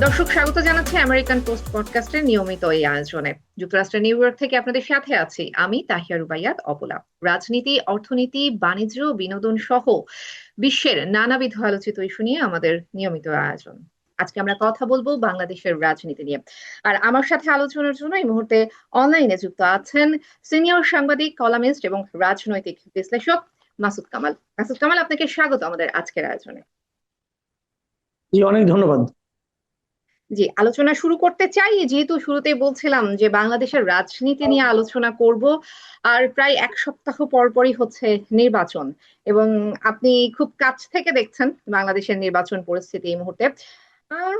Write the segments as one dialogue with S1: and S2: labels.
S1: দর্শক স্বাগত জানাচ্ছি আমেরিকান পোস্ট পডকাস্টের নিয়মিত এই আয়োজনে। যুক্তরাষ্ট্রের নিউ ইয়র্ক থেকে আপনাদের সাথে আছি আমি তাহিয়া রুবাইয়াত অবলা। রাজনীতি, অর্থনীতি, বাণিজ্য, বিনোদন সহ বিশ্বের নানাবিধ আলোচিত ইস্যু নিয়ে আমাদের নিয়মিত আয়োজন। আজকে আমরা কথা বলবো বাংলাদেশের রাজনীতি নিয়ে। আর আমার সাথে আলোচনার জন্য এই মুহূর্তে অনলাইনে যুক্ত আছেন সিনিয়র সাংবাদিক, কলামিস্ট এবং রাজনৈতিক বিশ্লেষক মাসুদ কামাল। মাসুদ কামাল, আপনাকে স্বাগত আমাদের আজকের আয়োজনে।
S2: জি, অনেক ধন্যবাদ।
S1: জি, আলোচনা শুরু করতে চাই, যেহেতু শুরুতেই বলছিলাম যে বাংলাদেশের রাজনীতি নিয়ে আলোচনা করব। আর প্রায় এক সপ্তাহ পর পরই হচ্ছে নির্বাচন, এবং আপনি খুব কাছ থেকে দেখছেন বাংলাদেশের নির্বাচন পরিস্থিতি এই মুহূর্তে। আহ,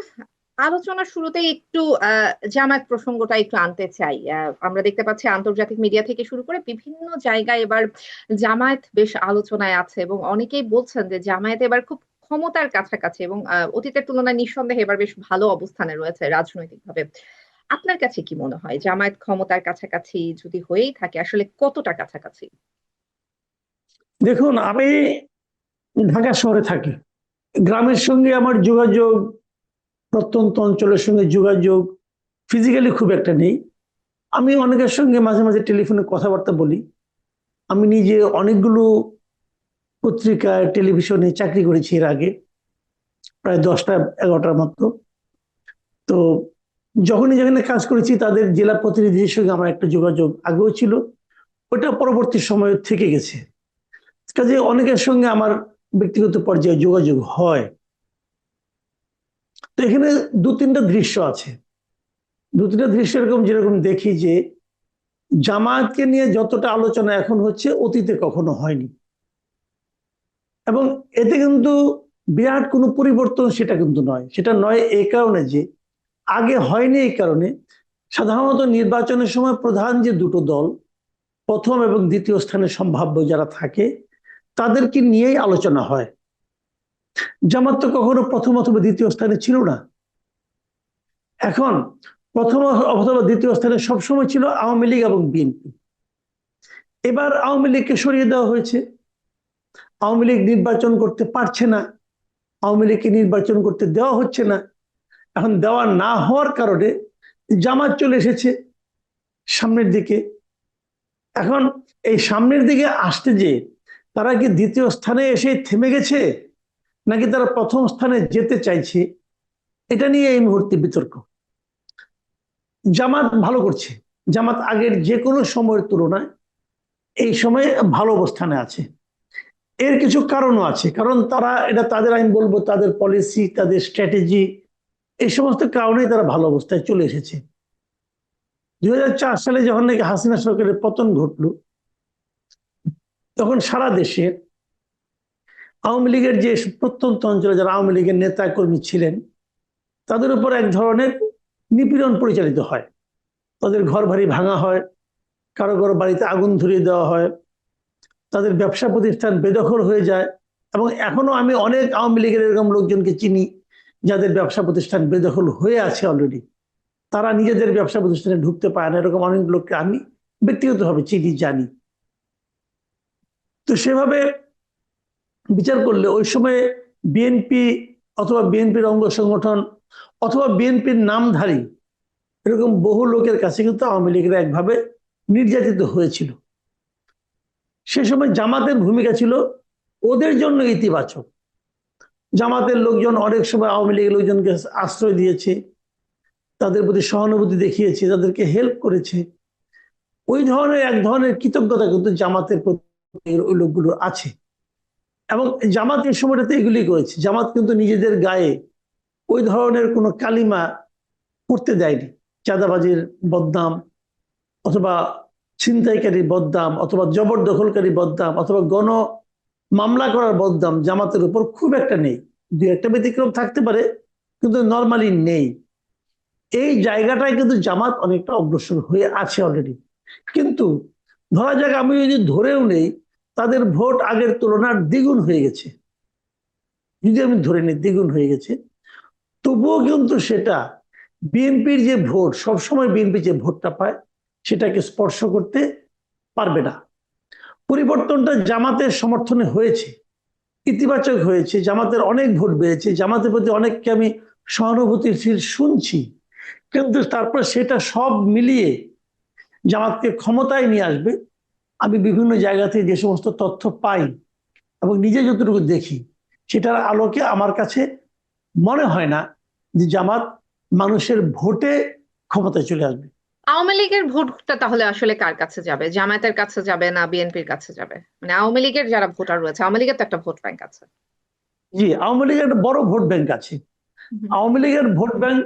S1: আলোচনা শুরুতেই একটু জামায়াত প্রসঙ্গটা একটু আনতে চাই। আমরা দেখতে পাচ্ছি আন্তর্জাতিক মিডিয়া থেকে শুরু করে বিভিন্ন জায়গায় এবার জামায়াত বেশ আলোচনায় আছে, এবং অনেকেই বলছেন যে জামায়াত এবার খুব ক্ষমতার কাছাকাছি, এবং অতীতের তুলনায় নিঃসন্দেহে এবার বেশ ভালো অবস্থানে রয়েছে রাজনৈতিকভাবে। আপনার কাছে কি মনে হয়, জামায়াত ক্ষমতার কাছাকাছি যদি হয়েই থাকে, আসলে কতটা কাছাকাছি?
S2: দেখুন, আমি ঢাকা শহরে থাকি। গ্রামের সঙ্গে আমার যোগাযোগ, প্রত্যন্ত অঞ্চলের সঙ্গে যোগাযোগ ফিজিক্যালি খুব একটা নেই। আমি অনেকের সঙ্গে মাঝে মাঝে টেলিফোনে কথাবার্তা বলি। আমি নিজে অনেকগুলো পত্রিকায়, টেলিভিশনে চাকরি করেছি এর আগে, প্রায় 10টা 11টার মতো। তো যখনই যেখানে কাজ করেছি তাদের জেলা প্রতিনিধির সঙ্গে আমার একটা যোগাযোগ আগেও ছিল, ওটা পরবর্তী সময়ে থেকে গেছে। কাজে অনেকের সঙ্গে আমার ব্যক্তিগত পর্যায়ে যোগাযোগ হয়। তো এখানে দু তিনটা দৃশ্য আছে। দু তিনটা দৃশ্য এরকম, যেরকম দেখি যে জামায়াতকে নিয়ে যতটা আলোচনা এখন হচ্ছে, অতীতে কখনো হয়নি। এবং এতে কিন্তু বিরাট কোনো পরিবর্তন সেটা কিন্তু নয়। সেটা নয় এই কারণে যে আগে হয়নি, এই কারণে সাধারণত নির্বাচনের সময় প্রধান যে দুটো দল, প্রথম এবং দ্বিতীয় স্থানে সম্ভাব্য যারা থাকে, তাদেরকে নিয়েই আলোচনা হয়। জামাত তো কখনো প্রথম অথবা দ্বিতীয় স্থানে ছিল না। এখন প্রথম অথবা দ্বিতীয় স্থানে সবসময় ছিল আওয়ামী লীগ এবং বিএনপি। এবার আওয়ামী লীগকে সরিয়ে দেওয়া হয়েছে। আওয়ামী লীগ নির্বাচন করতে পারছে না, আওয়ামী লীগকে নির্বাচন করতে দেওয়া হচ্ছে না। এখন দেওয়া না হওয়ার কারণে জামাত চলে এসেছে সামনের দিকে। এখন এই সামনের দিকে আসতে যে তারা কি দ্বিতীয় স্থানে এসে থেমে গেছে, নাকি তারা প্রথম স্থানে যেতে চাইছে, এটা নিয়ে এই মুহূর্তে বিতর্ক। জামাত ভালো করছে। জামাত আগের যে কোনো সময়ের তুলনায় এই সময়ে ভালো অবস্থানে আছে। এর কিছু কারণও আছে, কারণ তারা এটা তাদের, আমি বলবো তাদের পলিসি, তাদের স্ট্র্যাটেজি, এই সমস্ত কারণেই তারা ভালো অবস্থায় চলে এসেছে। 2004 সালে যখন নাকি হাসিনা সরকারের পতন ঘটলো, তখন সারা দেশে আওয়ামী লীগের যে প্রত্যন্ত অঞ্চলে যারা আওয়ামী লীগের নেতা কর্মী ছিলেন, তাদের উপর এক ধরনের নিপীড়ন পরিচালিত হয়। তাদের ঘর বাড়ি ভাঙা হয়, কারো কারো বাড়িতে আগুন ধরিয়ে দেওয়া হয়, তাদের ব্যবসা প্রতিষ্ঠান বেদখল হয়ে যায়। এবং এখনো আমি অনেক আওয়ামী লীগের এরকম লোকজনকে চিনি যাদের ব্যবসা প্রতিষ্ঠান বেদখল হয়ে আছে অলরেডি। তারা নিজেদের ব্যবসা প্রতিষ্ঠানে ঢুকতে পারে না, এরকম অনেক লোককে আমি ব্যক্তিগতভাবে চিনি, জানি। তো সেভাবে বিচার করলে ওই সময় বিএনপি অথবা বিএনপির অঙ্গ সংগঠন অথবা বিএনপির নামধারী এরকম বহু লোকের কাছে কিন্তু আওয়ামী লীগেরা একভাবে নির্যাতিত হয়েছিল। সে সময় জামাতের ভূমিকা ছিল ওদের জন্য ইতিবাচক। জামাতের লোকজন অনেক সময় আওয়ামী লীগের লোকজনকে আশ্রয় দিয়েছে, তাদের প্রতি সহানুভূতি দেখিয়েছে, তাদেরকে হেল্প করেছে। ওই ধরনের এক ধরনের কৃতজ্ঞতা কিন্তু জামাতের প্রতি ওই লোকগুলোর আছে। এবং জামাত এই সময়টাতে এগুলি করেছে। জামাত কিন্তু নিজেদের গায়ে ওই ধরনের কোনো কালিমা করতে দেয়নি। চাঁদাবাজির বদনাম অথবা ছিনতাইকারী বদনাম অথবা জবরদখলকারী বদনাম অথবা গণ মামলা করার বদনাম জামাতের উপর খুব একটা নেই। দু একটা ব্যতিক্রম থাকতে পারে, কিন্তু নর্মালি নেই। এই জায়গাটায় কিন্তু জামাত অনেকটা অগ্রসর হয়ে আছে অলরেডি। কিন্তু ধরা যাক, আমি যদি ধরেও নেই তাদের ভোট আগের তুলনার দ্বিগুণ হয়ে গেছে, যদি আমি ধরে নিই দ্বিগুণ হয়ে গেছে, তবুও কিন্তু সেটা বিএনপির যে ভোট, সবসময় বিএনপি যে ভোটটা পায় সেটাকে স্পর্শ করতে পারবে না। পরিবর্তনটা জামাতের সমর্থনে হয়েছে, ইতিবাচক হয়েছে। জামাতের অনেক ভোট বেড়েছে, জামাতের প্রতি অনেককে আমি সহানুভূতিশীল শুনছি, কিন্তু তারপর সেটা সব মিলিয়ে জামাতকে ক্ষমতায় নিয়ে আসবে, আমি বিভিন্ন জায়গা থেকে যে সমস্ত তথ্য পাই এবং নিজে যতটুকু দেখি, সেটার আলোকে আমার কাছে মনে হয় না যে জামাত মানুষের ভোটে ক্ষমতায় চলে আসবে।
S1: আওয়ামী লীগের ভোটটা তাহলে আসলে কার কাছে যাবে? জামায়াতের কাছে যাবে না বিএনপির কাছে যাবে? মানে আওয়ামী লীগের যারা ভোটার রয়েছে, আওয়ামী লীগের তো একটা ভোট ব্যাংক আছে।
S2: জি, আওয়ামী লীগের একটা বড় ভোট ব্যাংক আছে।
S1: হুম।
S2: আওয়ামী লীগের ভোট ব্যাংক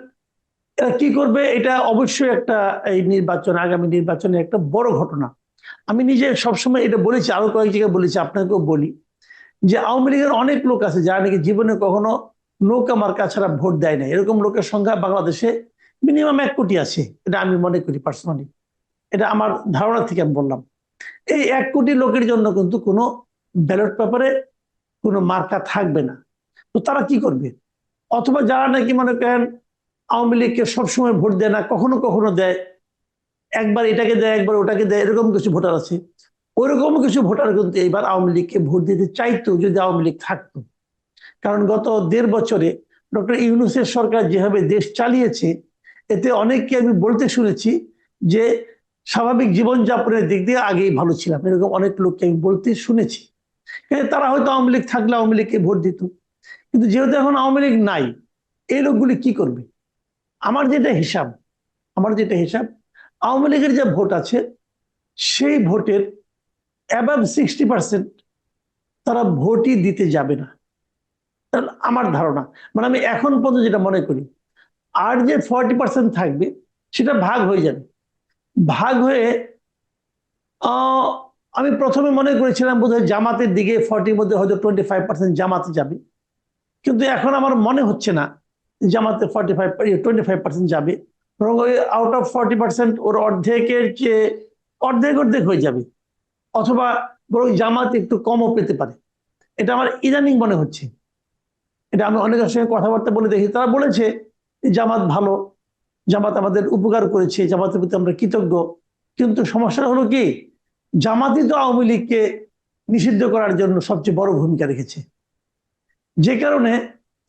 S2: এরা কি করবে, এটা অবশ্যই একটা এই নির্বাচন, আগামী নির্বাচনে একটা বড় ঘটনা। আমি নিজে সবসময় এটা বলেছি, আরো কয়েক জায়গায় বলেছি, আপনাকেও বলি যে আওয়ামী লীগের অনেক লোক আছে যারা নাকি জীবনে কখনো নৌকা মার্কা ছাড়া ভোট দেয় না। এরকম লোকের সংখ্যা বাংলাদেশে মিনিমাম 1 কোটি আছে, এটা আমি মনে করি পার্সোনালি। এটা আমার ধারণা থেকে আমি বললাম। এই 1 কোটি লোকের জন্য কিন্তু কোনো ব্যালট পেপারে কোনো মার্কা থাকবে না। তো তারা কি করবে? অথবা যারা নাকি মনে করেন আওয়ামী লীগকে সবসময় ভোট দেয় না, কখনো কখনো দেয়, একবার এটাকে দেয় একবার ওটাকে দেয়, এরকম কিছু ভোটার আছে। ওইরকম কিছু ভোটার কিন্তু এইবার আওয়ামী লীগকে ভোট দিতে চাইতো যদি আওয়ামী লীগ থাকতো। কারণ গত 1.5 বছরে ডক্টর ইউনূসের সরকার যেভাবে দেশ চালিয়েছে, এতে অনেককে আমি বলতে শুনেছি যে স্বাভাবিক জীবনযাপনের দিক দিয়ে আগেই ভালো ছিলাম, এরকম অনেক লোককে আমি বলতে শুনেছি। কিন্তু তারা হয়তো আওয়ামী লীগ থাকলে আওয়ামী লীগকে ভোট দিত। কিন্তু যেহেতু এখন আওয়ামী লীগ নাই, এই লোকগুলি কি করবে? আমার যেটা হিসাব আমার যেটা হিসাব, আওয়ামী লীগের যে ভোট আছে, সেই ভোটের অ্যাবাভ 60% তারা ভোটই দিতে যাবে না। আমার ধারণা, মানে আমি এখন পর্যন্ত যেটা মনে করি, আর যে 40% থাকবে সেটা ভাগ হয়ে যাবে। ভাগ হয়ে আহ আমি প্রথমে মনে করেছিলাম বোধহয় জামাতের দিকে 40-র মধ্যে হয়তো 25% জামাতে যাবে, কিন্তু এখন আমার মনে হচ্ছে না জামাতে 25 যাবে। বরং ওই আউট অফ 40% ওর অর্ধেকের চেয়ে অর্ধেক অর্ধেক হয়ে যাবে, অথবা বরং জামাত একটু কমও পেতে পারে। এটা আমার ইদানিং মনে হচ্ছে। এটা আমি অনেকের সঙ্গে কথাবার্তা বলে দেখি, তারা বলেছে জামাত ভালো, জামাত আমাদের উপকার করেছে, জামাতের প্রতি আমরা কৃতজ্ঞ। কিন্তু সমস্যা হলো কি, জামাতই তো আওয়ামী লীগকে নিষিদ্ধ করার জন্য সবচেয়ে বড় ভূমিকা রেখেছে, যে কারণে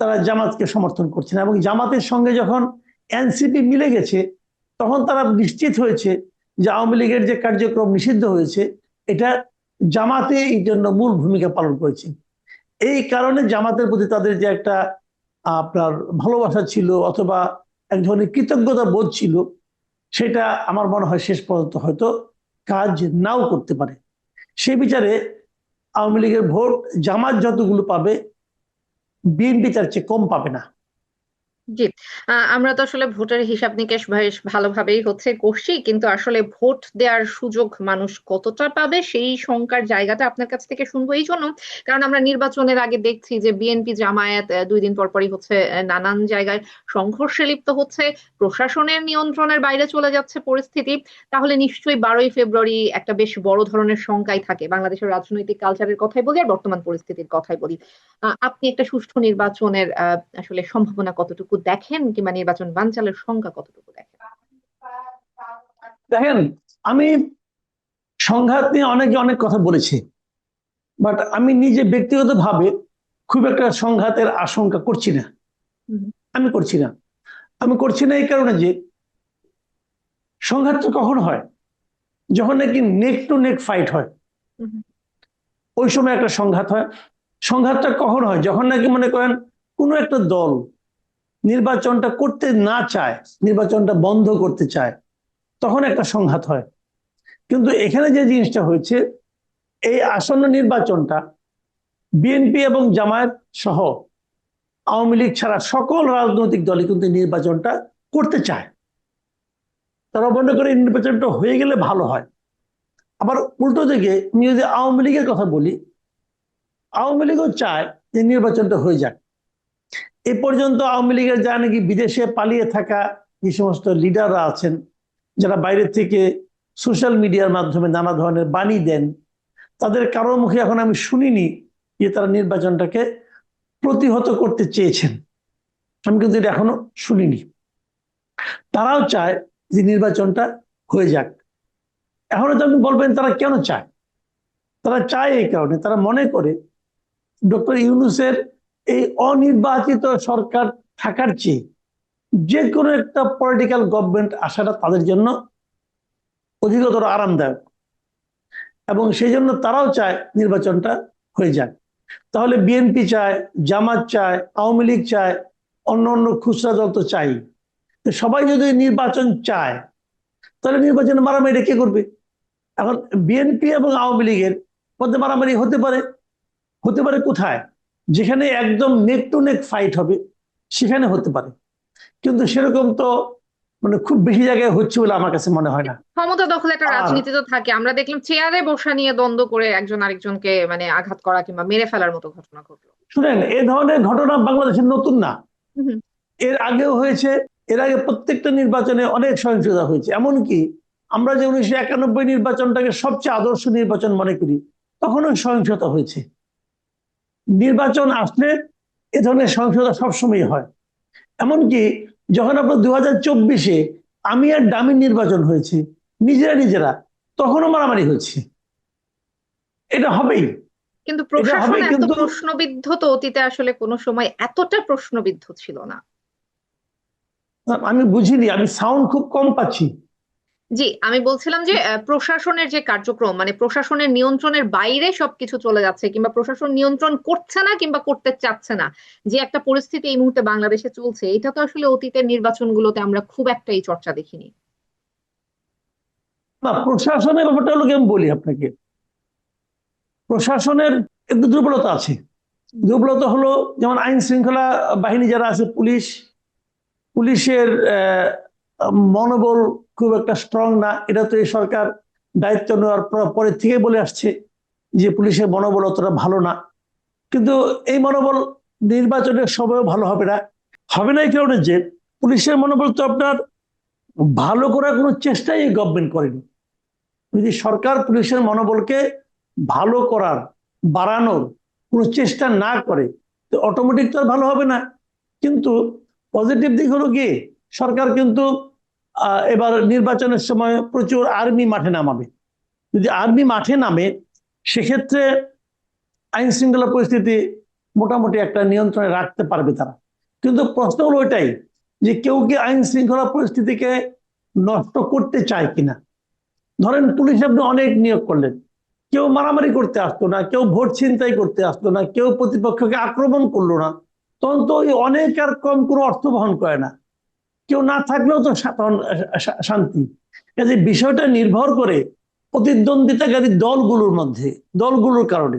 S2: তারা জামাতকে সমর্থন করছে না। এবং জামাতের সঙ্গে যখন এনসিপি মিলে গেছে, তখন তারা নিশ্চিত হয়েছে যে আওয়ামী লীগের যে কার্যক্রম নিষিদ্ধ হয়েছে, এটা জামাতে এই জন্য মূল ভূমিকা পালন করেছে। এই কারণে জামাতের প্রতি তাদের যে একটা আপনার ভালোবাসা ছিল, অথবা এক ধরনের কৃতজ্ঞতা বোধ ছিল, সেটা আমার মনে হয় শেষ পর্যন্ত হয়তো কাজ নাও করতে পারে। সেই বিচারে আওয়ামী লীগের ভোট জামাত যতগুলো পাবে, বিএনপি তার চেয়ে কম পাবে না।
S1: জি। আমরা তো আসলে ভোটের হিসাব নিকেশ বেশ ভালোভাবেই করছি, কিন্তু আসলে ভোট দেওয়ার সুযোগ মানুষ কতটা পাবে সেই শঙ্কার জায়গাটা আপনার কাছ থেকে শুনবো এই জন্য, কারণ আমরা নির্বাচনের আগে দেখছি যে বিএনপি জামায়াত 2 দিন পর পরই নানান জায়গায় সংঘর্ষে লিপ্ত হচ্ছে, প্রশাসনের নিয়ন্ত্রণের বাইরে চলে যাচ্ছে পরিস্থিতি। তাহলে নিশ্চয়ই 12ই ফেব্রুয়ারি একটা বেশ বড় ধরনের শঙ্কাই থাকে। বাংলাদেশের রাজনৈতিক কালচারের কথাই বলি আর বর্তমান পরিস্থিতির কথাই বলি। আপনি একটা সুষ্ঠু নির্বাচনের আসলে সম্ভাবনা কতটুকু দেখেন, কিংবা নির্বাচন বানচালের সংখ্যা কতটুকু দেখেন?
S2: দেখেন, আমি সংঘাত নিয়ে অনেকে অনেক কথা বলেছে, বাট আমি নিজে ব্যক্তিগতভাবে খুব একটা সংঘাতের আশঙ্কা করছি না।
S1: হুম।
S2: আমি করছি না। আমি করছি না এই কারণে যে সংঘাতটা কখন হয়, যখন নাকি নেক টু নেক ফাইট হয়,
S1: হুম।
S2: ওই সময় একটা সংঘাত হয়। সংঘাতটা কখন হয়, যখন নাকি মনে করেন কোনো একটা দল নির্বাচনটা করতে না চায়, নির্বাচনটা বন্ধ করতে চায়, তখন একটা সংঘাত হয়। কিন্তু এখানে যে জিনিসটা হয়েছে, এই আসন্ন নির্বাচনটা বিএনপি এবং জামায়াত সহ আওয়ামী লীগ ছাড়া সকল রাজনৈতিক দলই কিন্তু নির্বাচনটা করতে চায়। তারা মনে করে নির্বাচনটা হয়ে গেলে ভালো হয়। আবার উল্টো দিকে আমি যদি আওয়ামী লীগের কথা বলি, আওয়ামী লীগও চায় যে নির্বাচনটা হয়ে যাক। এ পর্যন্ত আওয়ামী লীগের যারা নাকি বিদেশে পালিয়ে থাকা যে সমস্ত লিডাররা আছেন, যারা বাইরে থেকে সোশ্যাল মিডিয়ার মাধ্যমে নানা ধরনের বাণী দেন, তাদের কারোর মুখে এখন আমি শুনিনি যে তারা নির্বাচনটাকে প্রতিহত করতে চেয়েছেন। আমি কিন্তু এটা এখনো শুনিনি। তারাও চায় যে নির্বাচনটা হয়ে যাক। এখন তো আপনি বলবেন তারা কেন চায়? তারা চায় এই কারণে, তারা মনে করে ডক্টর ইউনূসের এই অনির্বাচিত সরকার থাকার চেয়ে যে কোনো একটা পলিটিক্যাল গভর্নমেন্ট আসাটা তাদের জন্য অধিকতর আরামদায়ক, এবং সেই জন্য তারাও চায় নির্বাচনটা হয়ে যাক। তাহলে বিএনপি চায়, জামাত চায়, আওয়ামী লীগ চায়, অন্য অন্য খুচরা দল তো চাই। সবাই যদি নির্বাচন চায় তাহলে নির্বাচনে মারামারি কে করবে? এখন বিএনপি এবং আওয়ামী লীগের মধ্যে মারামারি হতে পারে, হতে পারে কোথায়? যেখানে একদম নেক টু নেক ফাইট হবে সেখানে হতে পারে, কিন্তু সেরকম তো মানে খুব বেশি জায়গায় হচ্ছে বলে আমার কাছে মনে হয় না।
S1: ক্ষমতা দখলে একটা
S2: আর
S1: রাজনীতি তো থাকে, আমরা দেখলাম চেয়ারে বসা নিয়ে দ্বন্দ্ব করে একজন আরেকজনকে মানে আঘাত করা কিংবা মেরে ফেলার মতো ঘটনা ঘটলো।
S2: শুনেন, এ ধরনের ঘটনা বাংলাদেশের নতুন না,
S1: হুম।
S2: এর আগেও হয়েছে। এর আগে প্রত্যেকটা নির্বাচনে অনেক সহিংসতা হয়েছে। এমনকি আমরা যে 1991 নির্বাচনটাকে সবচেয়ে আদর্শ নির্বাচন মনে করি, তখনও সহিংসতা হয়েছে। নির্বাচন আসলে এ ধরনের সহিংসতা সবসময় হয়। এমনকি যখন আপনার 2024-এ আমি আর ডামির নির্বাচন হয়েছে নিজেরা নিজেরা, তখনও মারামারি হয়েছে। এটা হবেই,
S1: কিন্তু
S2: এটা
S1: প্রশাসন
S2: হবে,
S1: এত
S2: কিন্তু
S1: প্রশ্নবিদ্ধ তো অতীতে আসলে কোনো সময় এতটা প্রশ্নবিদ্ধ ছিল না।
S2: আমি বুঝিনি, আমি সাউন্ড খুব কম পাচ্ছি।
S1: জি, আমি বলছিলাম যে প্রশাসনের যে কার্যক্রম মানে প্রশাসনের নিয়ন্ত্রণের বাইরে সবকিছু চলে যাচ্ছে কিংবা প্রশাসন নিয়ন্ত্রণ করছে না কিংবা করতে চাচ্ছে না, যে একটা পরিস্থিতি এই মুহূর্তে বাংলাদেশে চলছে, এটা তো আসলে অতীতের নির্বাচনগুলোতে আমরা খুব একটা এই চর্চা দেখিনি।
S2: না, প্রশাসনের ব্যাপারটা হলো কি, আমি বলি আপনাকে, প্রশাসনের একটু দুর্বলতা আছে। দুর্বলতা হলো, যেমন আইন শৃঙ্খলা বাহিনী যারা আছে, পুলিশ, পুলিশের মনোবল খুব একটা স্ট্রং না। এটা তো এই সরকার দায়িত্ব নেওয়ার পরের থেকে বলে আসছে যে পুলিশের মনোবল অতটা ভালো না। কিন্তু এই মনোবল নির্বাচনের সময়ও ভালো হবে না। হবে না এই কারণে যে পুলিশের মনোবল তো আপনার ভালো করার কোনো চেষ্টাই গভর্নমেন্ট করেনি। যদি সরকার পুলিশের মনোবলকে ভালো করার, বাড়ানোর কোনো চেষ্টা না করে, তো অটোমেটিক তো আর ভালো হবে না। কিন্তু পজিটিভ দিক হলো কি, সরকার কিন্তু এবার নির্বাচনের সময় প্রচুর আর্মি মাঠে নামাবে। যদি আর্মি মাঠে নামে, সেক্ষেত্রে আইন শৃঙ্খলা পরিস্থিতি মোটামুটি একটা নিয়ন্ত্রণে রাখতে পারবে তারা। কিন্তু প্রশ্ন হলো ওইটাই, যে কেউ কি আইন শৃঙ্খলা পরিস্থিতিকে নষ্ট করতে চায় কিনা। ধরেন পুলিশ আপনি অনেক নিয়োগ করলেন, কেউ মারামারি করতে আসতো না, কেউ ভোট ছিনতাই করতে আসতো না, কেউ প্রতিপক্ষকে আক্রমণ করলো না, তখন তো ওই অনেক আর কম কোনো অর্থ বহন করে না। কেউ না থাকলেও তো তখন শান্তি। কাজে বিষয়টা নির্ভর করে প্রতিদ্বন্দ্বিতাকারী দলগুলোর মধ্যে, দলগুলোর কারণে।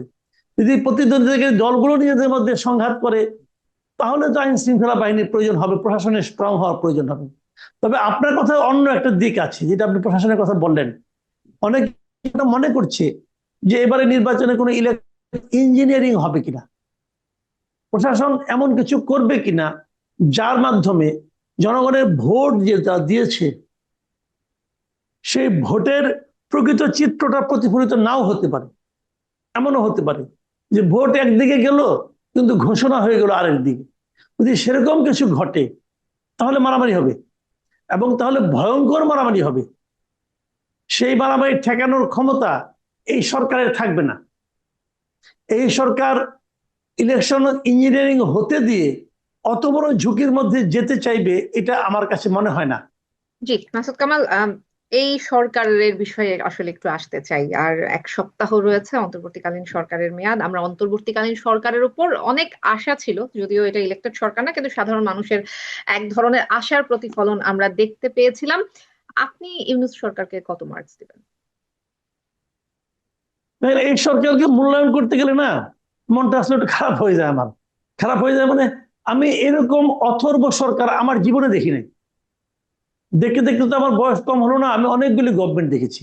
S2: যদি প্রতিদ্বন্দ্বিতাকারী দলগুলো নিজেদের মধ্যে সংঘাত করে, তাহলে তো আইন শৃঙ্খলা বাহিনীর প্রয়োজন হবে, প্রশাসনের স্ট্রং হওয়ার প্রয়োজন হবে। তবে আপনার কথা অন্য একটা দিক আছে, যেটা আপনি প্রশাসনের কথা বললেন। অনেক মনে করছে যে এবারে নির্বাচনে কোনো ইঞ্জিনিয়ারিং হবে কিনা, প্রশাসন এমন কিছু করবে কিনা যার মাধ্যমে জনগণের ভোট যেটা দিয়েছে সেই ভোটের প্রকৃত চিত্রটা প্রতিফলিত নাও হতে পারে। এমনও হতে পারে যে ভোট একদিকে গেল কিন্তু ঘোষণা হয়ে গেল আরেক দিকে। যদি সেরকম কিছু ঘটে তাহলে মারামারি হবে, এবং তাহলে ভয়ঙ্কর মারামারি হবে। সেই মারামারি ঠেকানোর ক্ষমতা এই সরকারের থাকবে না। এই সরকার ইলেকশন ইঞ্জিনিয়ারিং হতে দিয়ে অত বড় ঝুঁকির মধ্যে যেতে চাইবে, এটা আমার কাছে মনে হয় না।
S1: জি, মাসুদ কামাল, এই সরকারের বিষয়ে আসলে একটু আসতে চাই। আর এক সপ্তাহ রয়েছে অন্তর্বর্তীকালীন সরকারের মেয়াদ। আমরা অন্তর্বর্তীকালীন সরকারের উপর অনেক আশা ছিল, যদিও এটা ইলেক্টেড সরকার না, কিন্তু সাধারণ মানুষের এক ধরনের আশার প্রতিফলন আমরা দেখতে পেয়েছিলাম। আপনি ইউনূস সরকারকে কত মার্কস দিবেন?
S2: এই সরকারকে মূল্যায়ন করতে গেলে না, মনটা আসলে একটু খারাপ হয়ে যায় আমার। খারাপ হয়ে যায় মানে, আমি এরকম অথর্ব সরকার আমার জীবনে দেখি নাই। দেখতে দেখতে তো আমার বয়স কম হলো না, আমি অনেকগুলি গভর্নমেন্ট দেখেছি।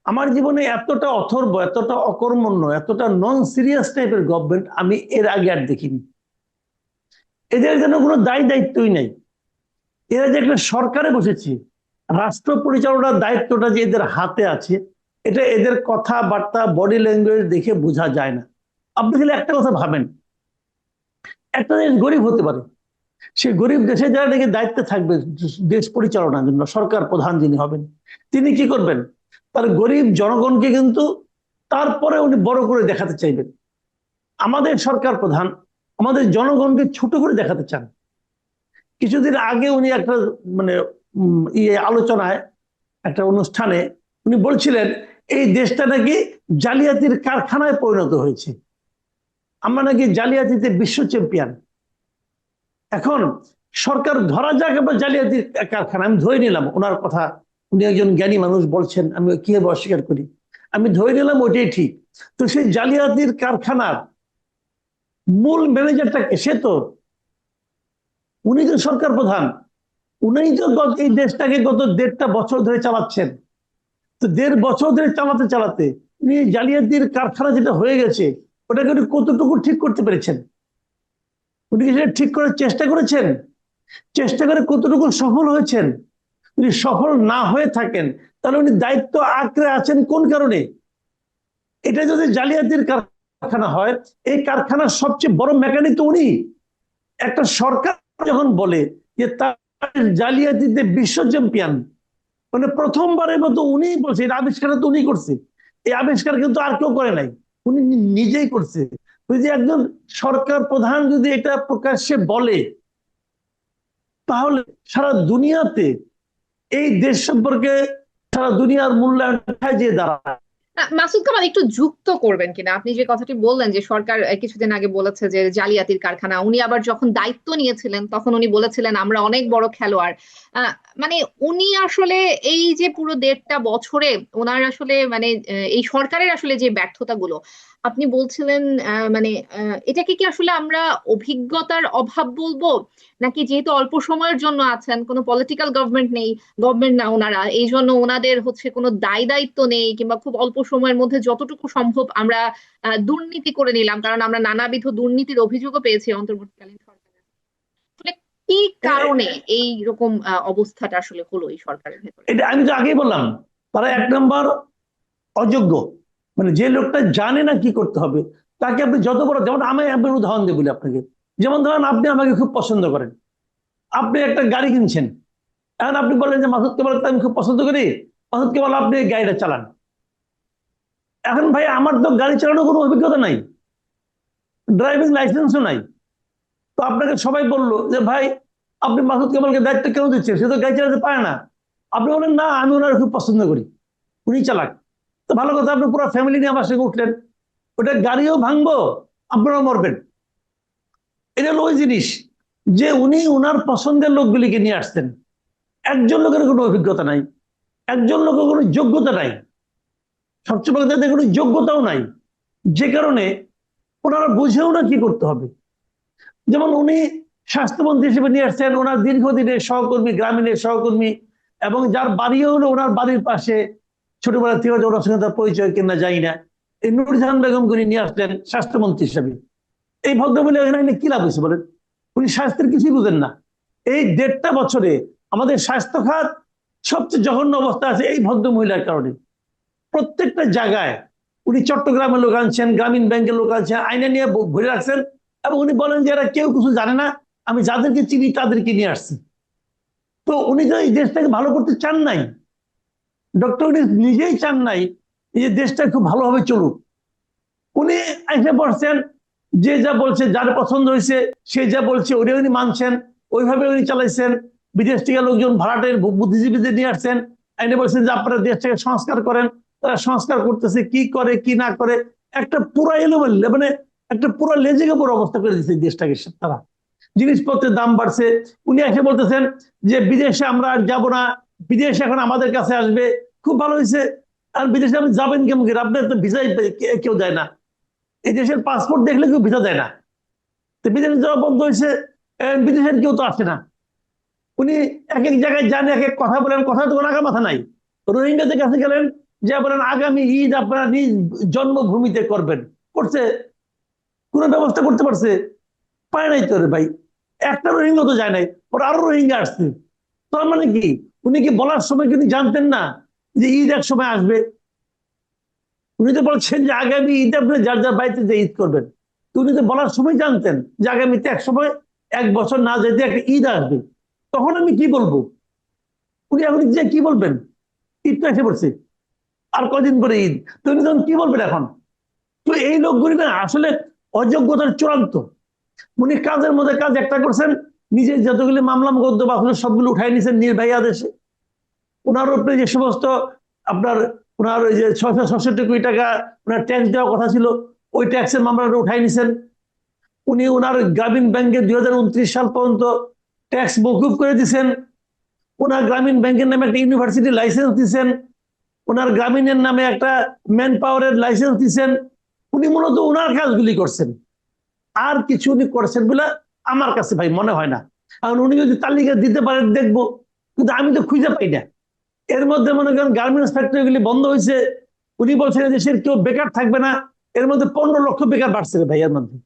S2: আমার জীবনে এতটা অথর্ব, এতটা অকর্মণ্য, এতটা নন সিরিয়াস টাইপের গভর্নমেন্ট আমি এর আগে আর দেখিনি। এদের যেন কোনো দায় দায়িত্বই নাই। এরা যে একটা সরকারে বসেছে, রাষ্ট্র পরিচালনার দায়িত্বটা যে এদের হাতে আছে, এটা এদের কথাবার্তা, বডি ল্যাঙ্গুয়েজ দেখে বোঝা যায় না। আপনি খালি একটা কথা ভাবেন, একটা দেশ গরিব হতে পারে, সে গরিব দেশে যারা নাকি দায়িত্বে থাকবে দেশ পরিচালনার জন্য, সরকার প্রধান যিনি হবেন, তিনি কি করবেন? তার গরিব জনগণকে কিন্তু তারপরে উনি বড় করে দেখাতে চাইবেন। আমাদের সরকার প্রধান আমাদের জনগণকে ছোট করে দেখাতে চান। কিছুদিন আগে উনি একটা মানে আলোচনায়, একটা অনুষ্ঠানে উনি বলছিলেন এই দেশটা নাকি জালিয়াতির কারখানায় পরিণত হয়েছে, আমরা নাকি জালিয়াতিতে বিশ্ব চ্যাম্পিয়ন। এখন সরকার ধরা যাক আমরা জালিয়াতির কারখানা, আমি ধরে নিলাম ওনার কথা, উনি একজন জ্ঞানী মানুষ বলছেন, আমি কিভাবে অস্বীকার করি, আমি ধরে নিলাম ওইটাই ঠিক। তো সেই জালিয়াতির কারখানার মূল ম্যানেজারটাকে, সে তো উনি তো সরকার প্রধান, উনি তো এই দেশটাকে গত 1.5 বছর ধরে চালাচ্ছেন। তো 1.5 বছর ধরে চালাতে চালাতে উনি জালিয়াতির কারখানা যেটা হয়ে গেছে ওটাকে উনি কতটুকু ঠিক করতে পেরেছেন? উনি কি সেটা ঠিক করার চেষ্টা করেছেন? চেষ্টা করে কতটুকু সফল হয়েছেন? যদি সফল না হয়ে থাকেন তাহলে উনি দায়িত্ব আঁকড়ে আছেন কোন কারণে? এটা যদি জালিয়াতির কারখানা হয়, এই কারখানার সবচেয়ে বড় মেকানিক তো উনি। একটা সরকার যখন বলে যে তার জালিয়াতিতে বিশ্ব চ্যাম্পিয়ন, মানে প্রথমবারের মতো উনি বলছে, এটা আবিষ্কার তো উনি করছে, এই আবিষ্কার কিন্তু আর কেউ করে নাই, উনি নিজেই করছে। যদি একজন সরকার প্রধান যদি এটা প্রকাশ্যে বলে, তাহলে সারা দুনিয়াতে এই দেশ সম্পর্কে সারা দুনিয়ার মূল্যায়ন যে দাঁড়ায়।
S1: মাসুদ কামাল, একটু যুক্ত করবেন কিনা? আপনি যে কথাটি বললেন যে সরকার কিছুদিন আগে বলেছে যে জালিয়াতির কারখানা, উনি আবার যখন দায়িত্ব নিয়েছিলেন তখন উনি বলেছিলেন আমরা অনেক বড় খেলোয়াড়। আহ, মানে উনি আসলে এই যে পুরো 1.5 বছরে ওনার আসলে মানে এই সরকারের আসলে যে ব্যর্থতাগুলো আপনি বলছিলেন, মানে এটাকে কি আসলে আমরা অভিজ্ঞতার অভাব বলবো, নাকি যেহেতু অল্প সময়ের জন্য আছেন, কোনো পলিটিক্যাল গভর্নমেন্ট না ওনারা, এই জন্য ওনাদের হচ্ছে কোনো দায় দায়িত্ব নেই, কিংবা খুব অল্প সময়ের মধ্যে যতটুকু সম্ভব আমরা দুর্নীতি করে নিলাম, কারণ আমরা নানাবিধ দুর্নীতির অভিযোগও পেয়েছি অন্তর্বর্তীকালীন সরকারের। আসলে কি কারণে এই রকম অবস্থাটা আসলে হলো এই সরকারের ভেতরে?
S2: এটা আমি তো আগেই বললাম, তারা 1 নম্বর অযোগ্য। মানে যে লোকটা জানে না কি করতে হবে তাকে আপনি যত বড়, যেমন আমি আপনার উদাহরণ দিয়ে বলি আপনাকে, যেমন ধরেন আপনি আমাকে খুব পছন্দ করেন, আপনি একটা গাড়ি কিনছেন, এখন আপনি বলেন যে মাসুদকে বলেন আমি খুব পছন্দ করি, মাসুদকে বলো আপনি এই গাড়িটা চালান। এখন ভাই আমার তো গাড়ি চালানোর কোনো অভিজ্ঞতা নাই, ড্রাইভিং লাইসেন্সও নাই। তো আপনাকে সবাই বললো যে ভাই আপনি মাসুদ কেমালকে দায়িত্ব কেন দিচ্ছেন, সে তো গাড়ি চালাতে পারে না। আপনি বলেন না আমি ওনার খুব পছন্দ করি, উনি চালাক। তো ভালো কথা, আপনি পুরো ফ্যামিলি নিয়ে আমার সঙ্গে উঠলেন, ওটা গাড়িও ভাঙবো, আপনারাও মরবেন। এটা হলো ওই জিনিস যে উনি ওনার পছন্দের লোকগুলিকে নিয়ে আসছেন, একজন লোকের কোনো অভিজ্ঞতা নাই, একজন লোকের কোনো যোগ্যতা নাই, সবচেয়ে বড় তাদের কোনো যোগ্যতাও নাই, যে কারণে ওনারা বুঝেও না কি করতে হবে। যেমন উনি স্বাস্থ্যমন্ত্রী হিসেবে নিয়ে আসছেন ওনার দীর্ঘদিনের সহকর্মী, গ্রামীণের সহকর্মী, এবং যার বাড়িও হলো ওনার বাড়ির পাশে, ছোটবেলা থেকে ওনার সঙ্গে তার পরিচয় কিনা যাই না, এই নুরজাহান বেগমকে নিয়ে আসলেন স্বাস্থ্যমন্ত্রী হিসেবে। এই ভদ্রমহিলা এখানে কি লাভ হয়েছে বলেন? উনি স্বাস্থ্যের কিছুই বুঝেন না। এই 1.5 বছরে আমাদের স্বাস্থ্য খাত সবচেয়ে জঘন্য অবস্থা আছে এই ভদ্র মহিলার কারণে। প্রত্যেকটা জায়গায় উনি চট্টগ্রামের লোক আনছেন, গ্রামীণ ব্যাংকের লোক আনছেন, আইনা নিয়ে ভরে রাখছেন, এবং উনি বলেন যে এরা কেউ কিছু জানে না, আমি যাদেরকে চিনি তাদেরকে নিয়ে আসছি। তো উনি তো এই দেশটাকে ভালো করতে চান নাই, ডক্টর উনি নিজেই চান নাই এই যে দেশটা খুব ভালোভাবে চলুক। উনি এসে পড়ছেন, যে যা বলছে, যার পছন্দ হয়েছে সে যা বলছে ওটা উনি মানছেন, ওইভাবে উনি চালাইছেন। বিদেশ থেকে লোকজন ভাড়াটের বুদ্ধিজীবীদের নিয়ে আসছেন, এনে বলছেন যে আপনারা দেশটাকে সংস্কার করেন, তারা সংস্কার করতেছে, কি করে কি না করে একটা পুরো এলোমেলো, মানে একটা পুরো লেজে গোবর অবস্থা করে দিচ্ছে দেশটাকে তারা। জিনিসপত্রের দাম বাড়ছে, উনি এসে বলতেছেন যে বিদেশে আমরা আর যাবো না, বিদেশে এখন আমাদের কাছে আসবে, খুব ভালো হয়েছে। আর বিদেশে আপনি যাবেন কেমন করে, আপনার তো ভিসাই কেউ দেয় না, এই দেশের পাসপোর্ট দেখলে কেউ ভিসা দেয় না, তো বিদেশে যাওয়া বন্ধ হয়েছে, বিদেশের কেউ তো আসে না। উনি এক এক জায়গায় যান, এক এক কথা বলেন, কথা তো আগা মাথা নাই। রোহিঙ্গাদের কাছে গেলেন, যে বলেন আগামী ঈদ আপনারা নিজ জন্মভূমিতে করবেন, করছে? কোন ব্যবস্থা করতে পারছে? পায় নাই তো রে ভাই, একটা রোহিঙ্গা তো যায় নাই, ওর আরো রোহিঙ্গা আসছে। তার মানে কি উনি কি বলার সময় কিন্তু জানতেন না যে ঈদ এক সময় আসবে? উনি তো বলছেন যে আগামী ঈদে আপনি যার যার বাড়িতে যে ঈদ করবেন, তো উনি তো বলার সময় জানতেন যে আগামীতে এক সময়, 1 বছর না যেতে একটা ঈদ আসবে। তখন আমি কি বলবো? উনি এখন যে কি বলবেন? ঈদ তো এসে পড়ছে, আর কদিন পরে ঈদ, তো উনি তখন কি বলবেন এখন? তো এই লোকগুলি না আসলে অযোগ্যতার চূড়ান্ত। উনি কাজের মধ্যে কাজ একটা করছেন, নিজে যতগুলি মামলা গদ্য বা সবগুলো উঠাই নিয়েছেন নির্বাহী আদেশে। ওনার উপরে যে সমস্ত আপনার ওনার ওই যে 666 কোটি টাকা ওনার ট্যাক্স দেওয়ার কথা ছিল, ওই ট্যাক্সের মামলাটা উঠাই নিছেন। উনি ওনার গ্রামীণ ব্যাংকে 2029 সাল পর্যন্ত ট্যাক্স মকুব করে দিচ্ছেন। ওনার গ্রামীণ ব্যাংকের নামে একটা ইউনিভার্সিটি লাইসেন্স দিচ্ছেন। ওনার গ্রামীণের নামে একটা ম্যান পাওয়ারের লাইসেন্স দিচ্ছেন। উনি মূলত ওনার কাজগুলি করছেন, আর কিছু উনি করছেন বলে আমার কাছে ভাই মনে হয় না। কারণ উনি যদি তালিকা দিতে পারেন দেখবো, কিন্তু আমি তো খুঁজে পাই না। এর মধ্যে মনে করেন গার্মেন্টস ফ্যাক্টরিগুলি বন্ধ হয়েছে, উনি বলছেন দেশের কেউ বেকার থাকবে না, এর মধ্যে 15 লক্ষ বেকার বাড়ছে ভাই। এর মধ্যে